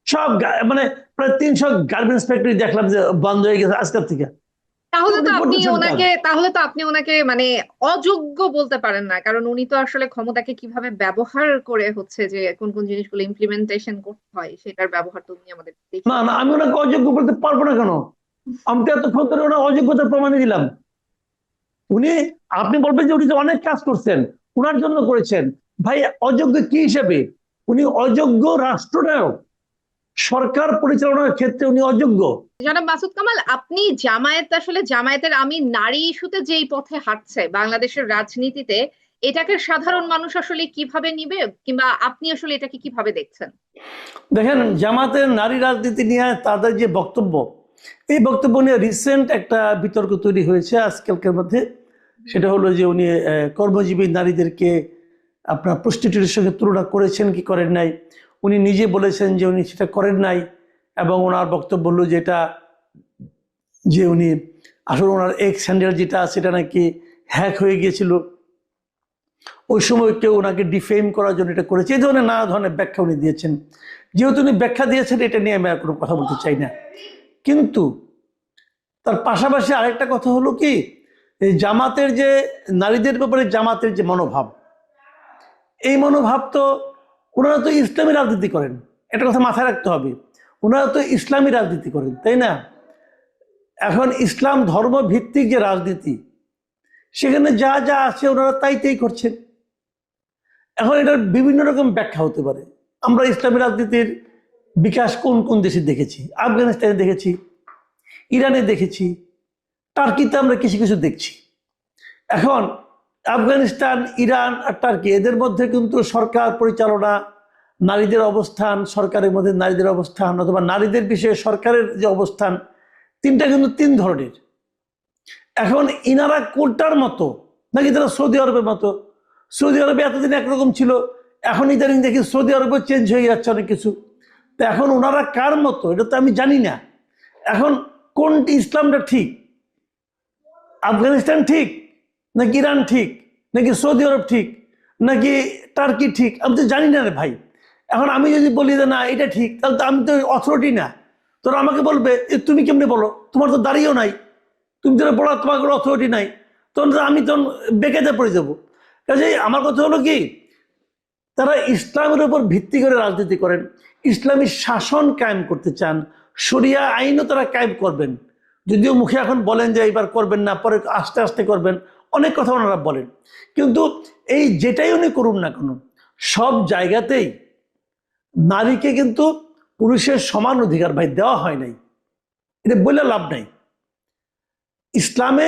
S2: সব মানে প্রায় 300 গার্মেন্টস ফ্যাক্টরি দেখলাম যে বন্ধ হয়ে গেছে আজকের থেকে। উনি করতেছেন কাজ।
S1: তাহলে তো আপনি ওনাকে মানে অযোগ্য বলতে পারেন না, কারণ উনি তো আসলে ক্ষমতাকে কিভাবে ব্যবহার করে হচ্ছে যে কোন কোন জিনিসগুলো ইমপ্লিমেন্টেশন করতে হয় সেটার ব্যবহার তো উনি আমাদের
S2: না
S1: দেখিয়ে
S2: না, আমি ওনাকে অযোগ্য বলতে পারবো না। কেন? আমি তো এতক্ষণ ধরে ওনার অযোগ্যতার প্রমাণই দিলাম। উনি, আপনি বলবেন যে উনি তো অনেক কাজ করছেন, উনার জন্য করেছেন। ভাই অযোগ্য কি হিসেবে? উনি অযোগ্য রাষ্ট্রনায়ক, সরকার পরিচালনার ক্ষেত্রে উনি অযোগ্য।
S1: জনাব মাসুদ কামাল, আপনি জামায়াতের আমি নারী ইস্যুতে যেই পথে হাঁটছে বাংলাদেশের রাজনীতিতে, এটাকে সাধারণ মানুষ আসলে কিভাবে নিবে, কিংবা আপনি আসলে এটাকে কিভাবে দেখছেন?
S2: দেখেন, জামাতের নারী রাজনীতি নিয়ে তাদের যে বক্তব্য, এই বক্তব্য নিয়ে রিসেন্ট একটা বিতর্ক তৈরি হয়েছে আজকালকার মধ্যে। সেটা হলো যে উনি কর্মজীবী নারীদেরকে আপনার প্রস্টিটিউটের সঙ্গে তুলনা করেছেন কি করেন নাই। উনি নিজে বলেছেন যে উনি সেটা করেন নাই, এবং ওনার বক্তব্য হলো যেটা যে উনি আসলে ওনার এক্স হ্যান্ডেল যেটা সেটা নাকি হ্যাক হয়ে গিয়েছিল, ওই সময় কেউ ওনাকে ডিফেম করার জন্য এটা করেছে। এই ধরনের নানা ধরনের ব্যাখ্যা উনি দিয়েছেন। যেহেতু উনি ব্যাখ্যা দিয়েছেন, এটা নিয়ে আমি আর কোনো কথা বলতে চাই না। কিন্তু তার পাশাপাশি আরেকটা কথা হলো কি, এই জামাতের যে নারীদের ব্যাপারে জামাতের যে মনোভাব, এই মনোভাব তো, ওনারা তো ইসলামী রাজনীতি করেন, একটা কথা মাথায় রাখতে হবে। ওনারা তো ইসলামী রাজনীতি করেন, তাই না? এখন ইসলাম ধর্ম ভিত্তিক যে রাজনীতি, সেখানে যা যা আছে ওনারা তাই তাই করছেন। এখন এটার বিভিন্ন রকম ব্যাখ্যা হতে পারে। আমরা ইসলামী রাজনীতির বিকাশ কোন কোন দেশে দেখেছি? আফগানিস্তানে দেখেছি, ইরানে দেখেছি, টার্কিতে আমরা কিছু কিছু দেখছি। এখন আফগানিস্তান, ইরান আর টার্কি, এদের মধ্যে কিন্তু সরকার পরিচালনা, নারীদের অবস্থান, সরকারের মধ্যে নারীদের অবস্থান, অথবা নারীদের বিষয়ে সরকারের যে অবস্থান, তিনটা কিন্তু তিন ধরনের। এখন ইনারা কোনটার মতো, নাকি তারা সৌদি আরবের মতো? সৌদি আরবে এতদিন একরকম ছিল, এখন ইদানিং দেখি সৌদি আরবে চেঞ্জ হয়ে যাচ্ছে অনেক কিছু। তো এখন ওনারা কার মতো এটা তো আমি জানি না। এখন কোনটি ইসলামটা ঠিক? আফগানিস্তান ঠিক, নাকি ইরান ঠিক, নাকি সৌদি আরব ঠিক, নাকি টার্কি ঠিক? আমি তো জানি না রে ভাই। এখন আমি যদি বলি যে না এটা ঠিক, তাহলে তো আমি তো অথরিটি না। তোরা আমাকে বলবে তুমি কেমনে বলো, তোমার তো দাঁড়িয়েও নাই, তুমি তো বলো তোমার কোনো অথরিটি নাই, তখন তো আমি তখন বেকায়দা পড়ে যাবো। কাজেই আমার কথা হলো কি, তারা ইসলামের উপর ভিত্তি করে রাজনীতি করেন, ইসলামী শাসন কায়েম করতে চান, শরিয়া আইনও তারা কায়েম করবেন। যদিও মুখে এখন বলেন যে এবার করবেন না, পরে আস্তে আস্তে করবেন, অনেক কথা ওনারা বলেন। কিন্তু এই যেটাই উনি করুন না কেন, সব জায়গাতেই নারীকে কিন্তু পুরুষের সমান অধিকার ভাই দেওয়া হয় নাই। এটা বলে লাভ নাই। ইসলামে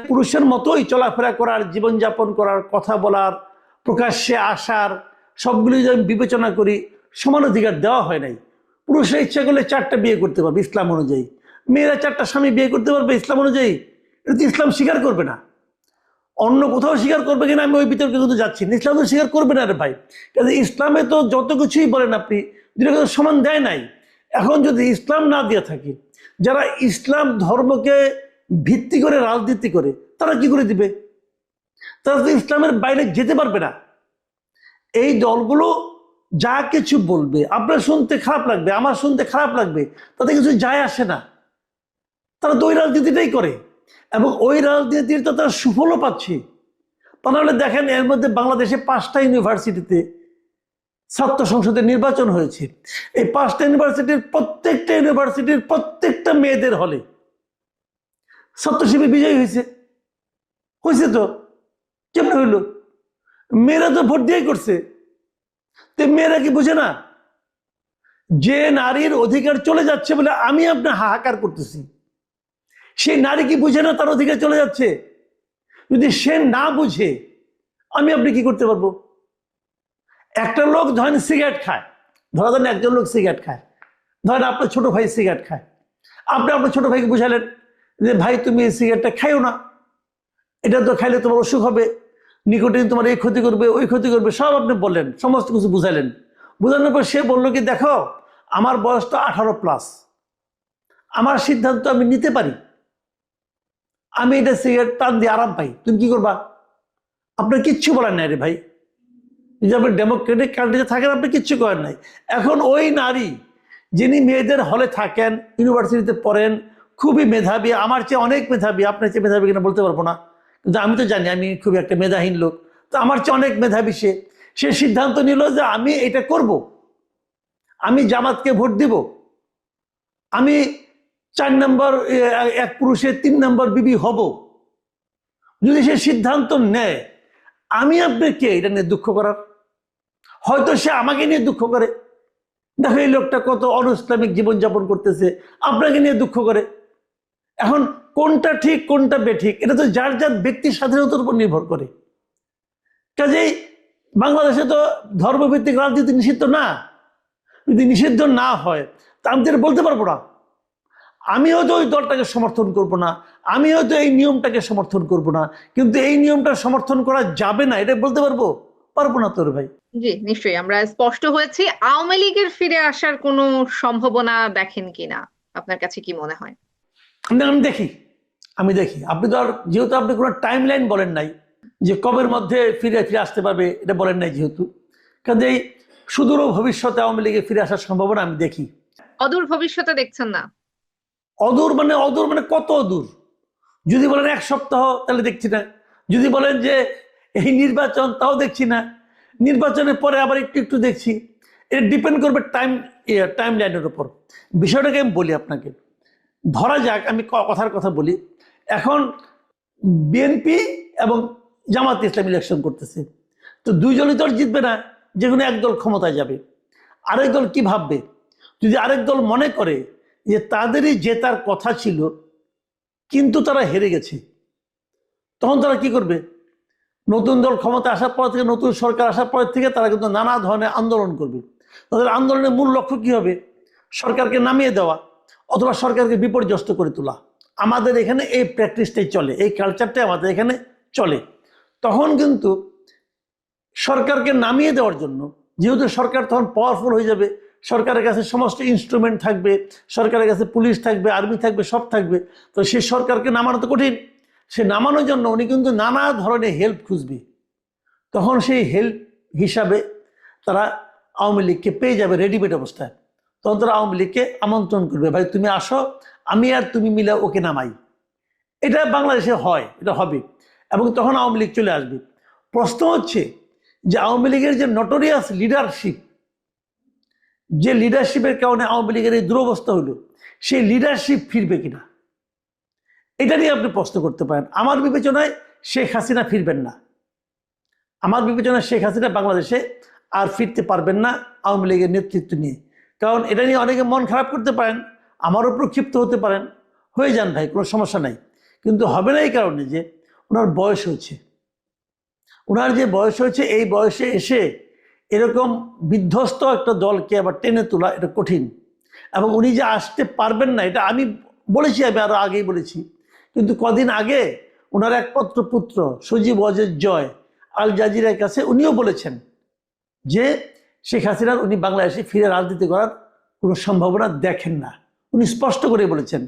S2: পুরুষের মতোই চলাফেরা করার, জীবনযাপন করার, কথা বলার, প্রকাশ্যে আসার, সবগুলি যদি আমি বিবেচনা করি, সমান অধিকার দেওয়া হয় নাই। পুরুষরা ইচ্ছা করলে 4টা বিয়ে করতে পারবে ইসলাম অনুযায়ী, মেয়েরা 4টা স্বামী বিয়ে করতে পারবে ইসলাম অনুযায়ী। এটা তো ইসলাম স্বীকার করবে না। অন্য কোথাও স্বীকার করবে কিনা আমি ওই বিতর্কে কিন্তু যাচ্ছি না, ইসলাম তো স্বীকার করবে না রে ভাই। কাজে ইসলামে তো যত কিছুই বলেন আপনি, দুটো সমান দেয় নাই। এখন যদি ইসলাম না দিয়ে থাকে, যারা ইসলাম ধর্মকে ভিত্তি করে রাজনীতি করে, তারা কি করে দিবে? তারা তো ইসলামের বাইরে যেতে পারবে না। এই দলগুলো যা কিছু বলবে আপনার শুনতে খারাপ লাগবে, আমার শুনতে খারাপ লাগবে, তাতে কিছু যায় আসে না। তারা তো ওই রাজনীতিটাই করে, এবং ওই রাজনীতির তো তারা সুফলও পাচ্ছে। তা নাহলে দেখেন, এর মধ্যে বাংলাদেশে 5টা ইউনিভার্সিটিতে ছাত্র সংসদের নির্বাচন হয়েছে। এই 5টা ইউনিভার্সিটির প্রত্যেকটা মেয়েদের হলে ছাত্র শিবির বিজয়ী হয়েছে। হয়েছে তো, কেমন হইল? মেয়েরা তো ভোট দিয়েই করছে। তো মেয়েরা কি বুঝে না? যে নারীর অধিকার চলে যাচ্ছে বলে আমি আপনি হাহাকার করতেছি, সেই নারী কি বুঝে না তার অধিকার চলে যাচ্ছে? যদি সে না বুঝে আমি আপনি কি করতে পারবো? একটা লোক ধরেন সিগারেট খায়, ধরা ধরেন একজন লোক সিগারেট খায়, ধরেন আপনার ছোট ভাই সিগারেট খায়, আপনি আপনার ছোট ভাইকে বুঝালেন যে ভাই তুমি এই সিগারেটটা খাইও না, এটা তো খাইলে তোমার অসুখ হবে, নিকোটিন তোমার এই ক্ষতি করবে ওই ক্ষতি করবে, সব আপনি বললেন, সমস্ত কিছু বুঝাইলেন। বুঝানোর পর সে বললো কি দেখো আমার বয়স তো 18+, আমার সিদ্ধান্ত আমি নিতে পারি, আমি এটা সিগারেট টান দিয়ে আরাম পাই, তুমি কি করবা? আপনার কিচ্ছু বলার নাই রে ভাই। যে আপনি ডেমোক্রেটিক কান্ট্রিতে থাকেন, আপনি কিচ্ছু করেন নাই। এখন ওই নারী যিনি মেয়েদের হলে থাকেন, ইউনিভার্সিটিতে পড়েন, খুবই মেধাবী, আমার চেয়ে অনেক মেধাবী, আপনার চেয়ে মেধাবী কিনা বলতে পারবো না, কিন্তু আমি তো জানি আমি খুবই একটা মেধাহীন লোক, তো আমার চেয়ে অনেক মেধাবী সে সিদ্ধান্ত নিল যে আমি এটা করব, আমি জামাতকে ভোট দিব, আমি 4 নম্বর এক পুরুষের 3 নম্বর বিবি হব। যদি সে সিদ্ধান্ত নেয়, আমি আপনাকে এটা নিয়ে দুঃখ করার? হয়তো সে আমাকে নিয়ে দুঃখ করে, দেখো এই লোকটা কত অনইসলামিক জীবনযাপন করতেছে, আপনাকে নিয়ে দুঃখ করে। এখন কোনটা ঠিক কোনটা বেঠিক এটা তো যার যার ব্যক্তি স্বাধীনতার উপর নির্ভর করে। কাজেই বাংলাদেশে তো ধর্মভিত্তিক রাজনীতি নিষিদ্ধ না, যদি নিষিদ্ধ না হয় তা আমি তো বলতে পারবো না, আমি হয়তো ওই দলটাকে সমর্থন করব না, আমি হয়তো এই নিয়মটাকে সমর্থন করব না, কিন্তু এই নিয়মটা সমর্থন করা যাবে না এটা বলতে পারবো? পারবো না তোর ভাই।
S1: জি, নিশ্চয়ই আমরা স্পষ্ট হয়েছি। আওয়ামী লীগের ফিরে আসার কোনো সম্ভাবনা দেখেন কিনা? আপনার কাছে কি মনে হয়?
S2: আমি দেখি, আপনি তো আর যেহেতু আপনি কোনো টাইম লাইন বলেন নাই যে কবের মধ্যে ফিরে ফিরে আসতে পারবে, এটা বলেন নাই যেহেতু, কাজেই সুদূর ভবিষ্যতে আওয়ামী লীগে ফিরে আসার সম্ভাবনা আমি দেখি।
S1: অদূর ভবিষ্যতে দেখছেন না?
S2: অদূর মানে কত অদূর? যদি বলেন 1 সপ্তাহ তাহলে দেখছি না, যদি বলেন যে এই নির্বাচন তাও দেখছি না, নির্বাচনের পরে আবার একটু একটু দেখছি। এটা ডিপেন্ড করবে টাইম লাইনের উপর। বিষয়টাকে আমি বলি আপনাকে, ধরা যাক আমি কথার কথা বলি, এখন বিএনপি এবং জামাত ইসলাম ইলেকশন করতেছে, তো দুইজনই তো আর জিতবে না, যে কোনো এক দল ক্ষমতায় যাবে। আরেক দল কি ভাববে? যদি আরেক দল মনে করে যে তাদেরই জেতার কথা ছিল কিন্তু তারা হেরে গেছে, তখন তারা কি করবে? নতুন দল ক্ষমতা আসার পর থেকে, নতুন সরকার আসার পর থেকে তারা কিন্তু নানা ধরনের আন্দোলন করবে। তাদের আন্দোলনের মূল লক্ষ্য কি হবে? সরকারকে নামিয়ে দেওয়া অথবা সরকারকে বিপর্যস্ত করে তোলা। আমাদের এখানে এই প্র্যাকটিসটাই চলে, এই কালচারটাই আমাদের এখানে চলে। তখন কিন্তু সরকারকে নামিয়ে দেওয়ার জন্য, যেহেতু সরকার তখন পাওয়ারফুল হয়ে যাবে, সরকারের কাছে সমস্ত ইনস্ট্রুমেন্ট থাকবে, সরকারের কাছে পুলিশ থাকবে, আর্মি থাকবে, সব থাকবে, তো সেই সরকারকে নামানো তো কঠিন। সে নামানোর জন্য উনি কিন্তু নানা ধরনের হেল্প খুঁজবে। তখন সেই হেল্প হিসাবে তারা আওয়ামী লীগকে পেয়ে যাবে রেডিমেড অবস্থায়। তখন তারা আওয়ামী লীগকে আমন্ত্রণ করবে, ভাই তুমি আসো, আমি আর তুমি মিলে ওকে নামাই। এটা বাংলাদেশে হয়, এটা হবে, এবং তখন আওয়ামী লীগ চলে আসবে। প্রশ্ন হচ্ছে যে আওয়ামী লীগের যে নটোরিয়াস লিডারশিপ, যে লিডারশিপের কারণে আওয়ামী লীগের এই দুরবস্থা হলো, সেই লিডারশিপ ফিরবে কিনা, এটা নিয়ে আপনি প্রশ্ন করতে পারেন। আমার বিবেচনায় শেখ হাসিনা ফিরবেন না, আমার বিবেচনায় শেখ হাসিনা বাংলাদেশে আর ফিরতে পারবেন না আওয়ামী লীগের নেতৃত্ব নিয়ে। কারণ এটা নিয়ে অনেকে মন খারাপ করতে পারেন, আমারও প্রক্ষিপ্ত হতে পারেন, হয়ে যান ভাই, কোনো সমস্যা নাই, কিন্তু হবে না এই কারণে যে ওনার বয়স হয়েছে। ওনার যে বয়স হয়েছে, এই বয়সে এসে এরকম বিধ্বস্ত একটা দলকে আবার টেনে তোলা এটা কঠিন। এবং উনি যে আসতে পারবেন না এটা আমি বলেছি, আমি আরো আগেই বলেছি, কিন্তু কদিন আগে ওনার একমাত্র পুত্র সজীব ওয়াজেদ জয় আল জাজিরার কাছে উনিও বলেছেন যে শেখ হাসিনার উনি বাংলাদেশে ফিরে রাজনীতি করার কোনো সম্ভাবনা দেখেন না। উনি স্পষ্ট করে বলেছেন।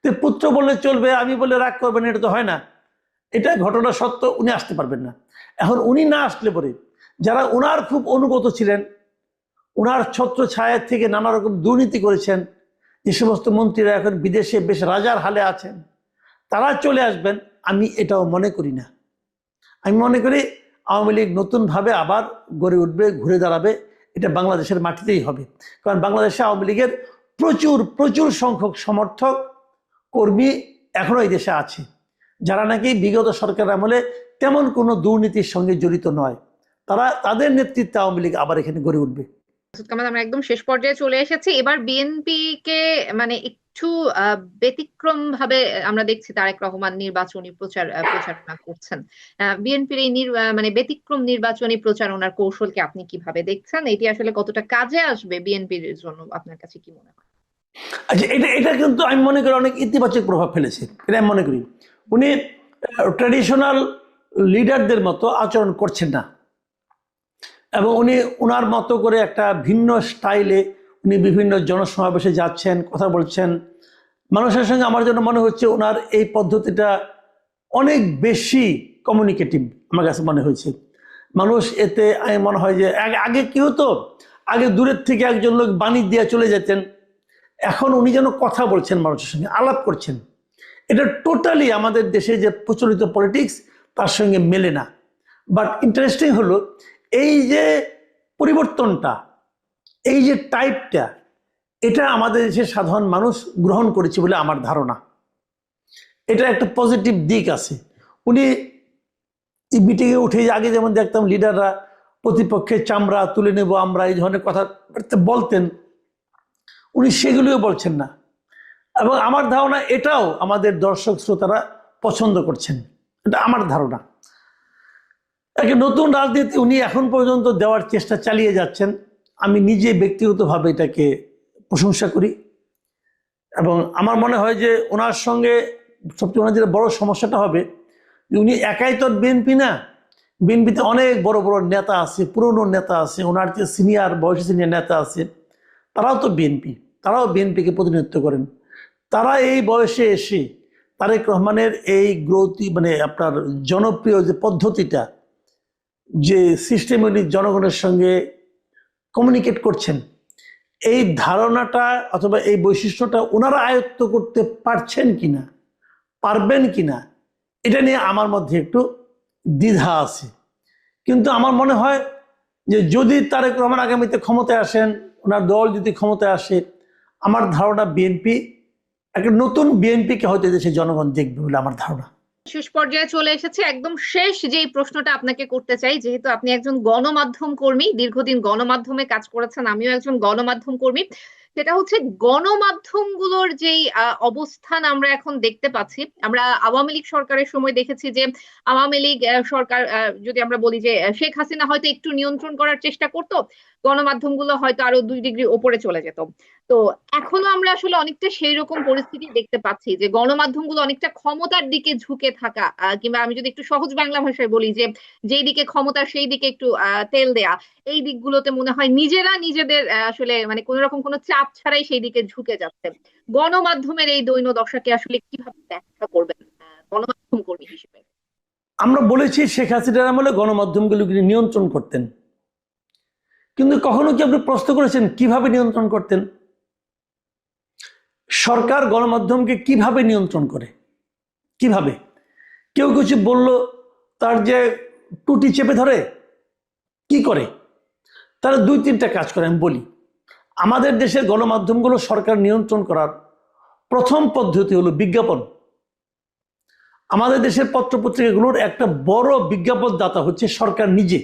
S2: তো পুত্র বললে চলবে, আমি বলে রাগ করবেন, এটা তো হয় না। এটা ঘটনা সত্য, উনি আসতে পারবেন না। এখন উনি না আসলে পরে যারা ওনার খুব অনুগত ছিলেন, ওনার ছত্র ছায়া থেকে নানা রকম দুর্নীতি করেছেন, যে সমস্ত মন্ত্রীরা এখন বিদেশে বেশ রাজার হালে আছেন, তারা চলে আসবেন, আমি এটাও মনে করি না। আমি মনে করি আওয়ামী লীগ নতুনভাবে আবার গড়ে উঠবে, ঘুরে দাঁড়াবে, এটা বাংলাদেশের মাটিতেই হবে। কারণ বাংলাদেশে আওয়ামী লীগের প্রচুর প্রচুর সংখ্যক সমর্থক কর্মী এখনো এই দেশে আছে, যারা নাকি বিগত সরকার আমলে তেমন কোনো দুর্নীতির সঙ্গে জড়িত নয়। তাদের নেতৃত্বে আওয়ামী লীগ আবার এখানে গড়ে উঠবে।
S1: কামাল, আমরা একদম শেষ পর্যায়ে চলে এসেছি। এবার বিএনপি কে মানে একটু ব্যতিক্রম ভাবে আমরা দেখছি তারেক রহমান নির্বাচনী প্রচারণা করছেন। বিএনপির এই মানে ব্যতিক্রম নির্বাচনী প্রচারণার কৌশলকে আপনি কিভাবে দেখছেন? এটি আসলে কতটা কাজে আসবে বিএনপির জন্য আপনার কাছে কি মনে হয়?
S2: আচ্ছা, এটা এটা কিন্তু আমি মনে করি অনেক ইতিবাচক প্রভাব ফেলেছে, এটা আমি মনে করি। উনি ট্র্যাডিশনাল লিডারদের মতো আচরণ করছেন না, এবং উনি ওনার মতো করে একটা ভিন্ন স্টাইলে উনি বিভিন্ন জনসমাবেশে যাচ্ছেন, কথা বলছেন মানুষের সঙ্গে। আমার জন্য মনে হচ্ছে ওনার এই পদ্ধতিটা অনেক বেশি কমিউনিকেটিভ আমার কাছে মনে হয়েছে। মানুষ এতে আমি মনে হয় যে আগে কি হতো, আগে দূরের থেকে একজন লোক বাণী দিয়ে চলে যেতেন, এখন উনি যেন কথা বলছেন, মানুষের সঙ্গে আলাপ করছেন। এটা টোটালি আমাদের দেশে যে প্রচলিত পলিটিক্স তার সঙ্গে মেলে না। বাট ইন্টারেস্টিং হলো এই যে পরিবর্তনটা, এই যে টাইপটা, এটা আমাদের দেশের সাধারণ মানুষ গ্রহণ করেছে বলে আমার ধারণা। এটা একটা পজিটিভ দিক আছে। উনি মিটিংয়ে উঠে আগে যেমন দেখতাম লিডাররা প্রতিপক্ষের চামড়া তুলে নেব আমরা, এই ধরনের কথা বলতেন, উনি সেগুলিও বলছেন না। এবং আমার ধারণা এটাও আমাদের দর্শক শ্রোতারা পছন্দ করছেন, এটা আমার ধারণা। একটা নতুন রাজনীতি উনি এখন পর্যন্ত দেওয়ার চেষ্টা চালিয়ে যাচ্ছেন। আমি নিজে ব্যক্তিগতভাবে এটাকে প্রশংসা করি, এবং আমার মনে হয় যে ওনার সঙ্গে সবচেয়ে ওনার যেটা বড় সমস্যাটা হবে, উনি একাই তো বিএনপি না, বিএনপিতে অনেক বড় বড় নেতা আছে, পুরনো নেতা আছে, ওনার যে সিনিয়র বয়সী সিনিয়র নেতা আছে, তারাও তো বিএনপি, তারাও বিএনপিকে প্রতিনিধিত্ব করেন। তারা এই বয়সে এসে তারেক রহমানের এই গ্রৌতি মানে আপনার জনপ্রিয় যে পদ্ধতিটা, যে সিস্টেমে উনি জনগণের সঙ্গে কমিউনিকেট করছেন, এই ধারণাটা অথবা এই বৈশিষ্ট্যটা ওনারা আয়ত্ত করতে পারছেন কিনা, পারবেন কিনা, এটা নিয়ে আমার মধ্যে একটু দ্বিধা আছে। কিন্তু আমার মনে হয় যে যদি তারেক রহমান আগামীতে ক্ষমতায় আসেন, ওনার দল যদি ক্ষমতায় আসে, আমার ধারণা বিএনপি একটা নতুন বিএনপিকে হয়তো দেশে জনগণ দেখবে বলে আমার ধারণা।
S1: শেষ পর্যায়ে চলে এসেছে, একদম শেষ যেই প্রশ্নটা আপনাকে করতে চাই, যেহেতু আপনি একজন গণমাধ্যম কর্মী, দীর্ঘদিন গণমাধ্যমে কাজ করেছেন, আমিও একজন গণমাধ্যম কর্মী, সেটা হচ্ছে গণমাধ্যমগুলোর যেই অবস্থান আমরা এখন দেখতে পাচ্ছি। আমরা আওয়ামী লীগ সরকারের সময় দেখেছি যে আওয়ামী লীগ সরকার, যদি আমরা বলি যে শেখ হাসিনা হয়তো একটু নিয়ন্ত্রণ করার চেষ্টা করতো, গণমাধ্যমগুলো হয়তো আরো 2 ডিগ্রি ওপরে চলে যেত। তো এখনো আমরা আসলে অনেকটা সেই রকম পরিস্থিতি দেখতে পাচ্ছি যে গণমাধ্যমগুলো অনেকটা ক্ষমতার দিকে ঝুঁকে থাকা, কিংবা আমি যদি একটু সহজ বাংলা ভাষায় বলি যে যেই দিকে ক্ষমতা সেই দিকে একটু তেল দেয়া, এই দিকগুলোতে মনে হয় নিজেরা নিজেদের আসলে মানে কোন রকম কোনো চাপ ছাড়াই সেই দিকে ঝুঁকে যাচ্ছে। গণমাধ্যমের এই দৈন্য দশাকে আসলে কিভাবে ব্যাখ্যা করবেন গণমাধ্যম কর্মী হিসেবে?
S2: আমরা বলেছি শেখ হাসিনার আমলে গণমাধ্যমগুলোকে নিয়ন্ত্রণ করতেন, কিন্তু কখনো কি আপনি প্রশ্ন করেছেন কিভাবে নিয়ন্ত্রণ করতেন? সরকার গণমাধ্যমকে কিভাবে নিয়ন্ত্রণ করে, কিভাবে? কেউ কিছু বলল, তার যে টুটি চেপে ধরে, কি করে? তারা 2-3টা কাজ করে আমি বলি। আমাদের দেশের গণমাধ্যমগুলো সরকার নিয়ন্ত্রণ করার প্রথম পদ্ধতি হলো বিজ্ঞাপন। আমাদের দেশের পত্রপত্রিকাগুলোর একটা বড় বিজ্ঞাপন দাতা হচ্ছে সরকার নিজে।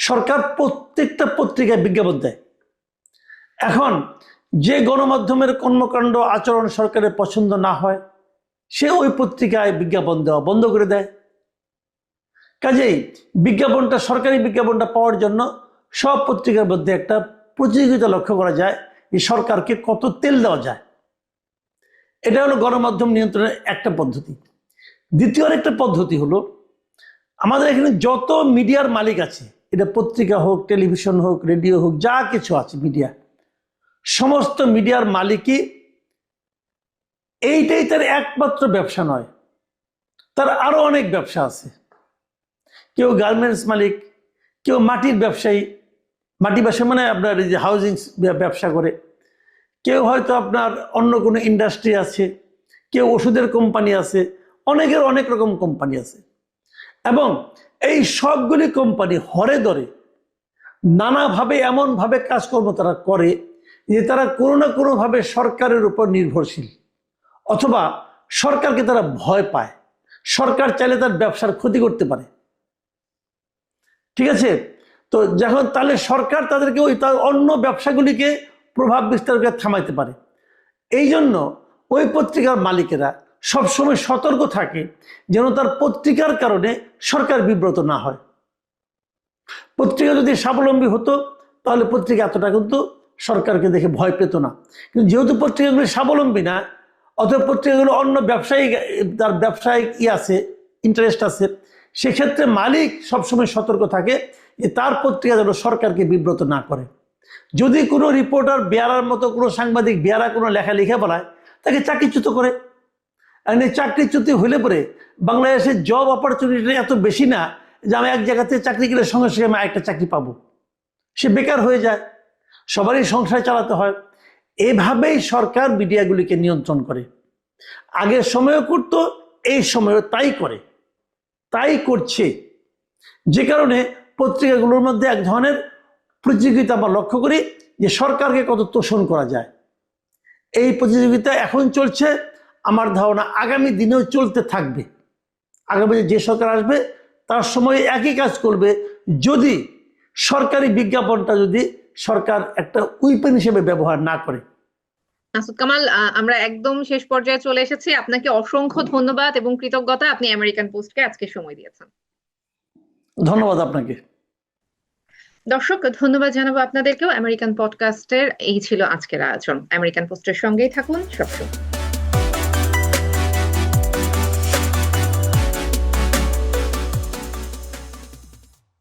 S2: সরকার প্রত্যেকটা পত্রিকায় বিজ্ঞাপন দেয়। এখন যে গণমাধ্যমের কর্মকাণ্ড আচরণ সরকারের পছন্দ না হয়, সে ওই পত্রিকায় বিজ্ঞাপন দেওয়া বন্ধ করে দেয়। কাজেই বিজ্ঞাপনটা, সরকারি বিজ্ঞাপনটা পাওয়ার জন্য সব পত্রিকার মধ্যে একটা প্রতিযোগিতা লক্ষ্য করা যায় যে সরকারকে কত তেল দেওয়া যায়। এটা হলো গণমাধ্যম নিয়ন্ত্রণের একটা পদ্ধতি। দ্বিতীয় আরেকটা পদ্ধতি হলো, আমাদের এখানে যত মিডিয়ার মালিক আছে, এটা পত্রিকা হোক, টেলিভিশন হোক, রেডিও হোক, যা কিছু আছে মিডিয়া, সমস্ত মিডিয়ার মালিকই এইটাই তার একমাত্র ব্যবসা নয়, তার আরো অনেক ব্যবসা আছে। কেউ গার্মেন্টস মালিক, কেউ মাটির ব্যবসায়ী, মাটি ব্যবসা মানে আপনার এই যে হাউজিং ব্যবসা করে, কেউ হয়তো আপনার অন্য কোনো ইন্ডাস্ট্রি আছে, কেউ ওষুধের কোম্পানি আছে, অনেকের অনেক রকম কোম্পানি আছে। এবং এই সবগুলি কোম্পানি হরে ধরে নানাভাবে এমনভাবে কাজকর্ম তারা করে যে তারা কোনো না কোনোভাবে সরকারের উপর নির্ভরশীল, অথবা সরকারকে তারা ভয় পায়। সরকার চাইলে তার ব্যবসার ক্ষতি করতে পারে, ঠিক আছে? তো যখন তাহলে সরকার তাদেরকে ওই তার অন্য ব্যবসাগুলিকে প্রভাব বিস্তার করে থামাইতে পারে। এই জন্য ওই পত্রিকার মালিকেরা সবসময় সতর্ক থাকে যেন তার পত্রিকার কারণে সরকার বিব্রত না হয়। পত্রিকা যদি স্বাবলম্বী হতো তাহলে পত্রিকা এতটা কিন্তু সরকারকে দেখে ভয় পেত না। কিন্তু যেহেতু পত্রিকাগুলি স্বাবলম্বী না, অথবা পত্রিকাগুলো অন্য ব্যবসায়ী, তার ব্যবসায়িক আছে, ইন্টারেস্ট আছে, সেক্ষেত্রে মালিক সবসময় সতর্ক থাকে যে তার পত্রিকা যেন সরকারকে বিব্রত না করে। যদি কোনো রিপোর্টার বেয়ারার মতো কোনো সাংবাদিক বেয়ারা কোনো লেখা লিখে বলায়, তাকে চাকরিচ্যুত করে। আর এই চাকরিচ্যুত হলে পরে বাংলাদেশের জব অপরচুনিটি এত বেশি না যে আমি এক জায়গাতে চাকরি গেলে সঙ্গে সঙ্গে আমি একটা চাকরি পাবো। সে বেকার হয়ে যায়, সবারই সংসার চালাতে হয়। এভাবেই সরকার মিডিয়াগুলিকে নিয়ন্ত্রণ করে। আগের সময়ও করতো, এই সময়ও তাই করে, তাই করছে। যে কারণে পত্রিকাগুলোর মধ্যে এক ধরনের প্রতিযোগিতা আমরা লক্ষ্য করি যে সরকারকে কত তোষণ করা যায়। এই প্রতিযোগিতা এখন চলছে, আমার ধারণা আগামী দিনেও চলতে থাকবে। আগামী যে সরকার আসবে তার সময় একই কাজ করবে, যদি সরকারি বিজ্ঞাপনটা যদি সরকার একটা উইপেন হিসেবে ব্যবহার না করে।
S1: মাসুদ কামাল, আমরা একদম শেষ পর্যায়ে চলে এসেছি। আপনাকে অসংখ্য ধন্যবাদ এবং কৃতজ্ঞতা, আপনি আমেরিকান পোস্টকে আজকে সময় দিয়েছেন।
S2: ধন্যবাদ আপনাকে।
S1: দর্শক, ধন্যবাদ জানাবো আপনাদেরকেও। আমেরিকান পডকাস্টের এই ছিল আজকের আয়োজন। আমেরিকান পোস্টের সঙ্গেই থাকুন সবসময়।